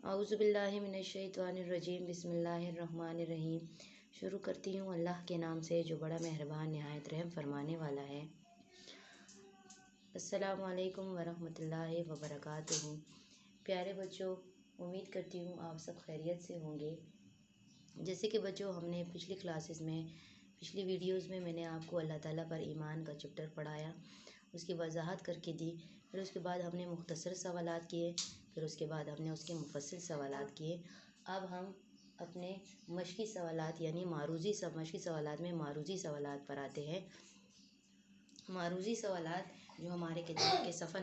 औज़ुबिल्लाहिमिनश्शैतानिर्रजीम बिस्मिल्लाहिर्रहमानिर्रहीम। शुरू करती हूँ अल्लाह के नाम से जो बड़ा मेहरबान निहायत रहम फरमाने वाला है। अस्सलामु अलैकुम वरहमतुल्लाहि वबरकातुहू। प्यारे बच्चों, उम्मीद करती हूँ आप सब खैरियत से होंगे। जैसे कि बच्चों, हमने पिछली क्लासेस में पिछली वीडियोस में मैंने आपको अल्लाह ताला पर ईमान का चैप्टर पढ़ाया, उसकी वजाहत करके दी। फिर उसके बाद हमने मुख्तसर सवालात किए, फिर उसके बाद हमने उसके मुफस्सिल सवालात किए। अब हम अपने मशकी सवालात यानी मशकी सवालात में मारूजी सवालात पर आते हैं। मारूजी सवालात जो हमारे किताब के सफ़ा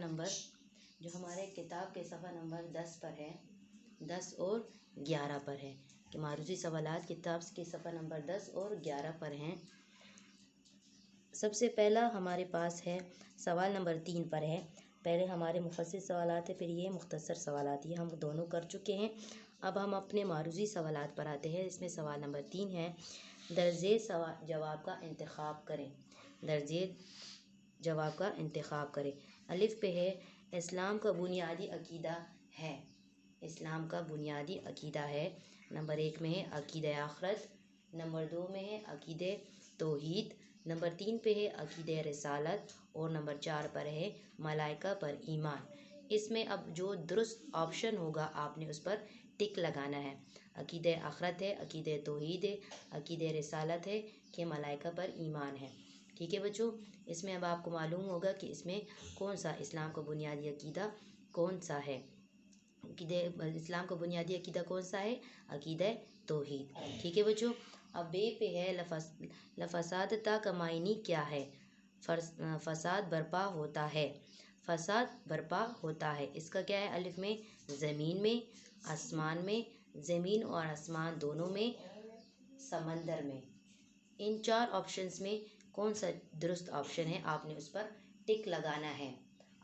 नंबर 10 पर है, 10 और 11 पर है कि मारूजी सवालात किताब के सफ़ा नंबर 10 और 11 पर हैं। सबसे पहला हमारे पास है सवाल नंबर 3 पर है। पहले हमारे मुफस्सिल सवालात है, फिर ये मुख्तसर सवालात, ये हम दोनों कर चुके हैं। अब हम अपने मारूजी सवालात पर आते हैं। इसमें सवाल नंबर 3 है, दर्जे जवाब का इंतखाब करें। दर्जे जवाब का इंतखाब करें। अलिफ पे है, इस्लाम का बुनियादी अकीदा है। इस्लाम का बुनियादी अकीदा है। नंबर 1 में है अकीदे आखरत, नंबर 2 में है अकीदे तौहीद, नंबर 3 पे है अकीदे रिसालत और नंबर 4 पर है मलाइका पर ईमान। इसमें अब जो दुरुस्त ऑप्शन होगा आपने उस पर टिक लगाना है। अकीदे आखरत है, अकीदे तौहीद है, अकीदे रिसालत है कि मलाइका पर ईमान है। ठीक है बच्चों, इसमें अब आपको मालूम होगा कि इसमें कौन सा इस्लाम का बुनियादी अकीदा कौन सा है। इस्लाम का बुनियादी अकीदा कौन सा है? अकीदा तौहीद। ठीक है बच्चों, अब बे पे है लफसाद ता कमाइनी क्या है? फसाद बर्पा होता है। फसाद बर्पा होता है, इसका क्या है? अलिफ में ज़मीन में, आसमान में, ज़मीन और आसमान दोनों में, समंदर में। इन 4 ऑप्शंस में कौन सा दुरुस्त ऑप्शन है? आपने उस पर टिक लगाना है।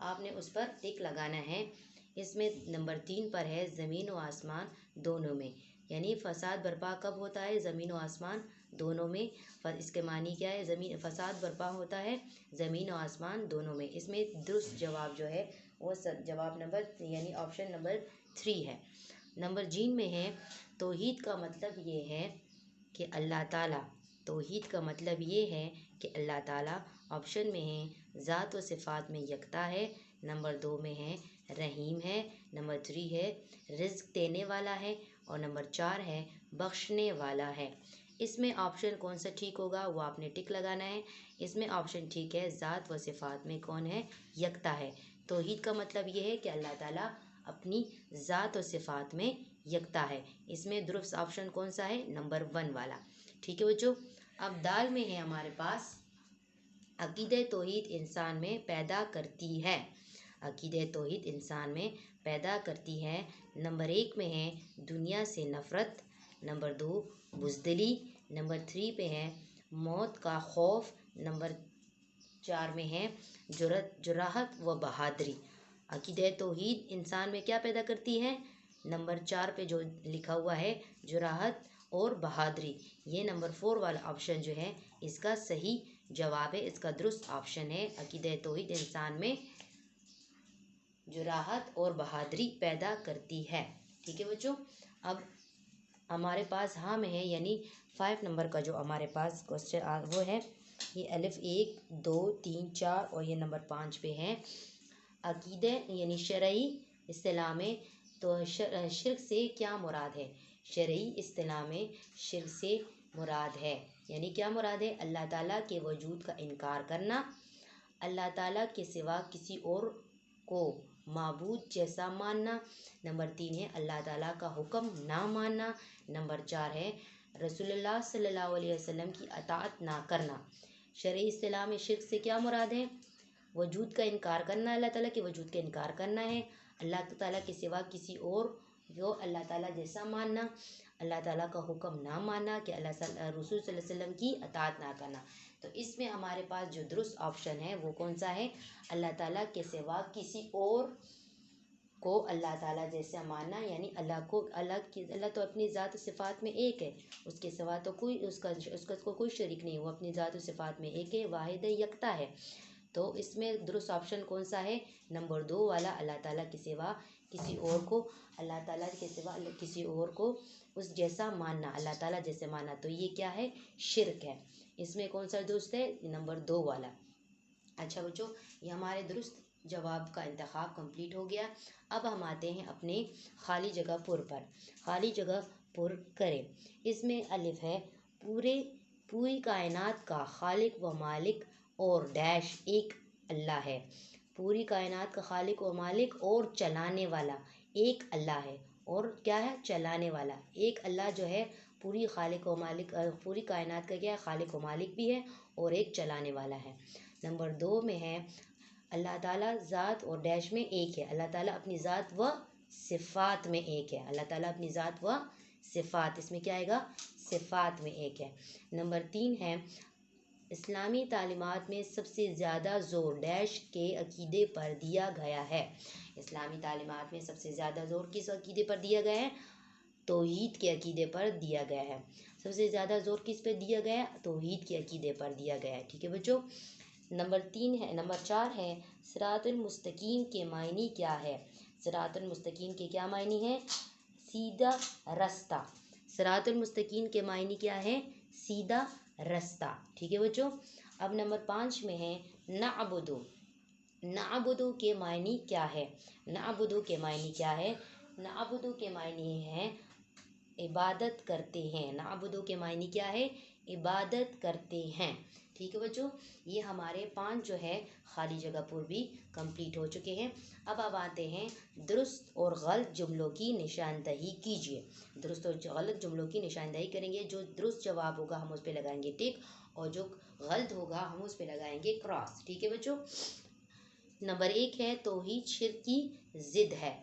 आपने उस पर टिक लगाना है। इसमें नंबर 3 पर है ज़मीन और आसमान दोनों में, यानी फसाद बर्पा कब होता है? ज़मीन और आसमान दोनों में। इसके मानी क्या है? फसाद बर्पा होता है ज़मीन और आसमान दोनों में। इसमें दुरुस्त जवाब जो है वो जवाब नंबर यानी ऑप्शन नंबर 3 है। नंबर जीन में है तौहीद का मतलब ये है कि अल्लाह ताला, तौहीद का मतलब ये है कि अल्लाह ताला ऑप्शन में है ज़ात व सिफ़ात में यकता है, नंबर 2 में है रहीम है, नंबर 3 है रिज़्क़ देने वाला है और नंबर 4 है बख्शने वाला है। इसमें ऑप्शन कौन सा ठीक होगा वो आपने टिक लगाना है। इसमें ऑप्शन ठीक है, ज़ात व सिफ़ात में कौन है? यकता है। तौहीद का मतलब ये है कि अल्लाह ताला अपनी ज़ात व सिफ़ात में यकता है। इसमें दुरुस्त ऑप्शन कौन सा है? नंबर 1 वाला। ठीक है बच्चों, अब दाल में है हमारे पास अकीदे तौहीद इंसान में पैदा करती है। अकीदे तौहीद इंसान में पैदा करती है। नंबर 1 में है दुनिया से नफ़रत, नंबर 2 बुज़दिली, नंबर 3 पे है मौत का खौफ, नंबर 4 में है जुराहत व बहादुरी। अकीदे तौहीद इंसान में क्या पैदा करती है? नंबर 4 पे जो लिखा हुआ है जुराहत और बहादुरी, ये नंबर 4 वाला ऑप्शन जो है इसका सही जवाब है। इसका दुरुस्त ऑप्शन है अकीदे तौहीद इंसान में जुराहत और बहादुरी पैदा करती है। ठीक है बच्चों, अब हमारे पास हाँ में है यानी 5 नंबर का जो हमारे पास क्वेश्चन वो है, ये अलिफ 1 2 3 4 और ये नंबर 5 पे है। अकीदे यानी शरई इस्तिलाह में तो शिर्क से क्या मुराद है? शरई इस्तिलाह में शिर्क से मुराद है, यानी क्या मुराद है? अल्लाह ताला के वजूद का इनकार करना, अल्लाह ताला के सिवा किसी और को माबूद जैसा मानना, नंबर 3 है अल्लाह ताला का हुक्म ना मानना, नंबर 4 है रसूलुल्लाह सल्लल्लाहु अलैहि वसल्लम की अताअत ना करना। शरई इस्तिलाह में शिर्क से क्या मुराद है? वजूद का इनकार करना, अल्लाह ताला के वजूद का इनकार करना है, अल्लाह ताला के सिवा किसी और जो अल्लाह ताला जैसा मानना, अल्लाह ताला का हुक्म ना मानना कि रसूल सल्लल्लाहु अलैहि वसल्लम की अताअत ना करना। तो इसमें हमारे पास जो दुरुस्त ऑप्शन है वो कौन सा है? अल्लाह ताला के सिवा किसी और को अल्लाह ताला जैसा मानना, यानी अल्लाह तो अपनी ज़ात सिफ़ात में एक है, उसके सिवा तो कोई उसका कोई शरीक नहीं, वो अपनी ज़ात सिफ़ात में एक है, वाहिद है, यकता है। तो इसमें दुरुस्त ऑप्शन कौन सा है? नंबर 2 वाला, अल्लाह ताला के सिवा किसी और को, अल्लाह ताला के सिवा किसी और को उस जैसा मानना, अल्लाह ताला जैसे मानना, तो ये क्या है? शिर्क है। इसमें कौन सा दुरुस्त है? नंबर 2 वाला। अच्छा बच्चों, ये हमारे दुरुस्त जवाब का इंतखाब कंप्लीट हो गया। अब हम आते हैं अपने खाली जगह पुर पर। खाली जगह पुर करें। इसमें अलिफ है, पूरी कायनात का खालिक व मालिक और डैश एक अल्लाह है। पूरी कायनात का खालिक व मालिक और चलाने वाला एक अल्लाह है। और क्या है? चलाने वाला एक अल्लाह जो है, पूरी खालिक व मालिक, पूरी कायनात का क्या है? खालिक व मालिक भी है और एक चलाने वाला है। नंबर 2 में है अल्लाह ताला ज़ात और डैश में एक है। अल्लाह ताला अपनी ज़ात व सिफ़ात में एक है। अल्लाह ताला अपनी ज़ात व सिफ़ात, इसमें क्या आएगा? सिफ़ात में एक है। नंबर 3 है इस्लामी तालीमात में सबसे ज़्यादा ज़ोर डैश के अकीदे पर दिया गया है। इस्लामी तालीमात में सबसे ज़्यादा ज़ोर किस अकीदे पर दिया गया है? तौहीद के अकीदे पर दिया गया है। सबसे ज़्यादा ज़ोर किस पे दिया गया है? तौहीद के अकीदे पर दिया गया है। ठीक है बच्चों। नंबर 4 है सिरातुल मुस्तकीम के मायने क्या है? सिरातुल मुस्तकीम के क्या मायने हैं? सीधा रास्ता। सिरातुल मुस्तकीम के मायने क्या है? सीधा रास्ता। ठीक है बच्चों। अब नंबर 5 में है नअबुदु। नअबुदु के मायने क्या है? नअबुदु के मायने क्या है? नअबुदु के मायने हैं इबादत करते हैं। नअबुदु के मायने क्या है? इबादत करते हैं। ठीक है बच्चों, ये हमारे 5 जो है खाली जगह पुर भी कंप्लीट हो चुके हैं। अब आते हैं दुरुस्त और गलत जुमलों की निशानदही कीजिए। दुरुस्त और गलत जुमलों की निशानदही करेंगे। जो दुरुस्त जवाब होगा हम उस पर लगाएंगे टिक, और जो गलत होगा हम उस पर लगाएंगे क्रॉस। ठीक है बच्चों। नंबर 1 है तौहीद शिर्क की जिद है।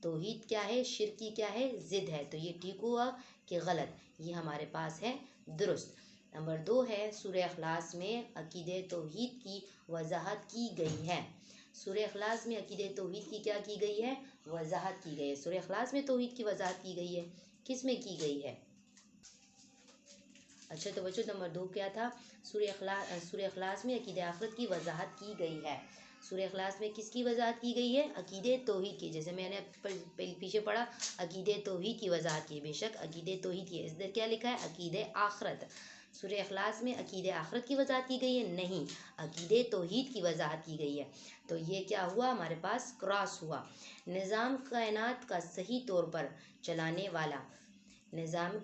तौहीद क्या है? शिर्क की क्या है? जिद है। तो ये ठीक हुआ कि गलत? ये हमारे पास है दुरुस्त। नंबर 2 है सूरह इखलास में अकीदे तौहीद की वजाहत की गई है। सूरह इखलास में अकीदे तौहीद की क्या की गई है? वजाहत की गई है। सूरह इखलास में तौहीद की वजाहत की गई है, किस में की गई है? अच्छा तो बच्चों नंबर 2 क्या था? सूरह इखलास में अकीदे आखिरत की वजाहत की गई है। सूरह इखलास में किसकी वजाहत की गई है? अकीदे तौहीद की। जैसे मैंने पीछे पढ़ा अकीदे तौहीद की वजाहत की, बेशक अकीदे तौहीद की, इधर क्या लिखा है? अकीदे आखिरत। सूरह इखलास में अकीदे आखिरत की वजाहत की गई है? नहीं, अकीदे तौहीद की वजाहत की गई है। तो ये क्या हुआ? हमारे पास क्रॉस हुआ। निज़ाम कायनात का सही तौर पर चलाने वाला, निज़ाम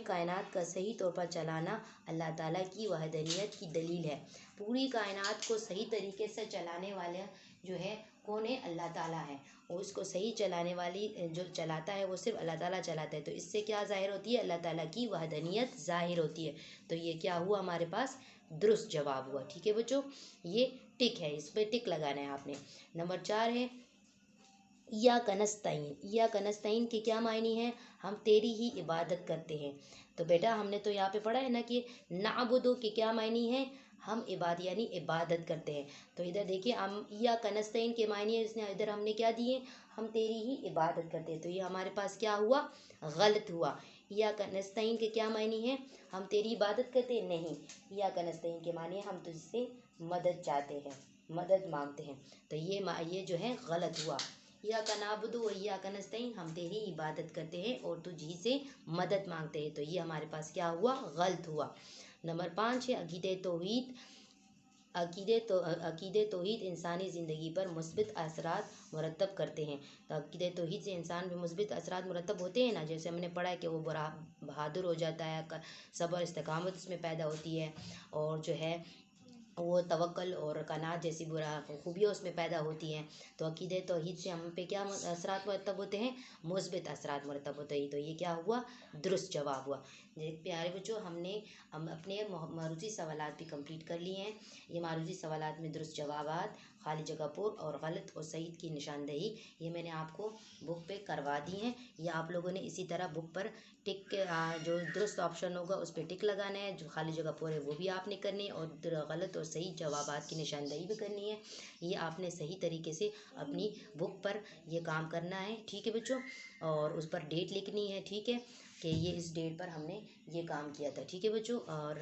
कायनात का सही तौर पर चलाना अल्लाह ताला की वहदनियत की दलील है। पूरी कायनात को सही तरीके से चलाने वाले जो है कौन है? अल्लाह ताला है। और उसको सही चलाने वाली जो चलाता है वो सिर्फ अल्लाह ताला चलाता है। तो इससे क्या ज़ाहिर होती है? अल्लाह ताला की वहदनियत ज़ाहिर होती है। तो ये क्या हुआ? हमारे पास दुरुस्त जवाब हुआ। ठीक है बच्चों, ये टिक है, इस पर टिक लगाना है आपने। नंबर 4 है या कनस्ताइन। या कनस्ताइन के क्या मायने हैं? हम तेरी ही इबादत करते हैं। तो बेटा हमने तो यहाँ पे पढ़ा है ना कि नाबुदो के क्या मायने हैं? हम यानी इबादत करते हैं। तो इधर देखिए हम या कनस्ताइन के मायने इसने इधर हमने क्या दिए? हम तेरी ही इबादत करते हैं। तो ये हमारे पास क्या हुआ? गलत हुआ। या कनस्ताइन के क्या मायने हैं? हम तेरी इबादत करते हैं? नहीं, या कनस्ताइन के मायने हम तुझसे मदद चाहते हैं, मदद मांगते हैं। तो ये जो है गलत हुआ। या का नाबुदु व या का नस्तईन, हम तेरी इबादत करते हैं और तुझी से मदद मांगते हैं। तो ये हमारे पास क्या हुआ? गलत हुआ। नंबर 5 है अकीदे तौहीद। अकीदे तौहीद इंसानी ज़िंदगी पर मुस्बित असरात मुरतब करते हैं। तो अकीदे तौहीद से इंसान में मुस्बित असरात मुरतब होते हैं ना। जैसे हमने पढ़ा है कि वो बड़ा बहादुर हो जाता है, सब्र इस्तकामत उसमें पैदा होती है, और जो है वो तवक्ल और कनात जैसी बुरा खूबियाँ उसमें पैदा होती हैं। तो अकीदे तौहीद से हम पे क्या असरात मुरतब होते हैं? मुस्बित असरात मुरतब होते हैं। तो ये क्या हुआ? दुरुस्त जवाब हुआ। प्यारे बच्चों, हम अपने मारूजी सवालात भी कंप्लीट कर लिए हैं। ये मारूजी सवालात में दुरुस्त जवाबात, खाली जगह पुर और गलत और सही की निशानदही ये मैंने आपको बुक पे करवा दी हैं। ये आप लोगों ने इसी तरह बुक पर टिक जो दुरुस्त ऑप्शन होगा उस पर टिक लगाना है। जो खाली जगह पुर है वो भी आपने करनी है, और गलत और सही जवाबात की निशानदही भी करनी है। ये आपने सही तरीके से अपनी बुक पर ये काम करना है। ठीक है बच्चों, और उस पर डेट लिखनी है। ठीक है, कि ये इस डेट पर हमने ये काम किया था। ठीक है बच्चों, और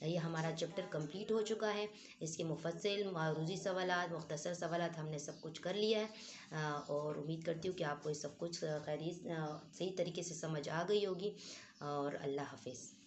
ये हमारा चैप्टर कंप्लीट हो चुका है। इसके मुफस्सिल, मारूजी सवालात, मुख्तसर सवालात हमने सब कुछ कर लिया है। और उम्मीद करती हूँ कि आपको ये सब कुछ सही तरीके से समझ आ गई होगी। और अल्लाह हाफिज़।